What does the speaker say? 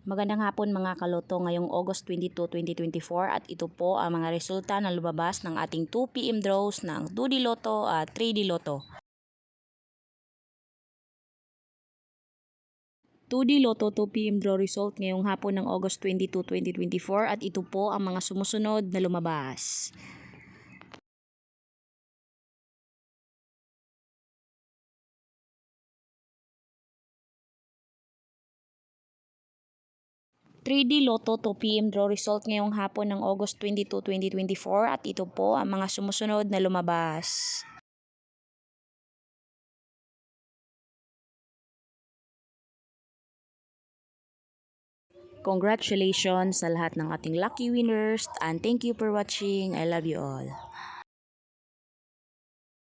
Magandang hapon mga kaloto ngayong August 22, 2024 at ito po ang mga resulta na lumabas ng ating 2 PM draws ng 2D Lotto at 3D Lotto. 2D Lotto 2 PM draw result ngayong hapon ng August 22, 2024 at ito po ang mga sumusunod na lumabas. (3D Lotto 2 PM draw result ngayong hapon ng August 22, 2024 at ito po ang mga sumusunod na lumabas. Congratulations sa lahat ng ating lucky winners and thank you for watching. I love you all.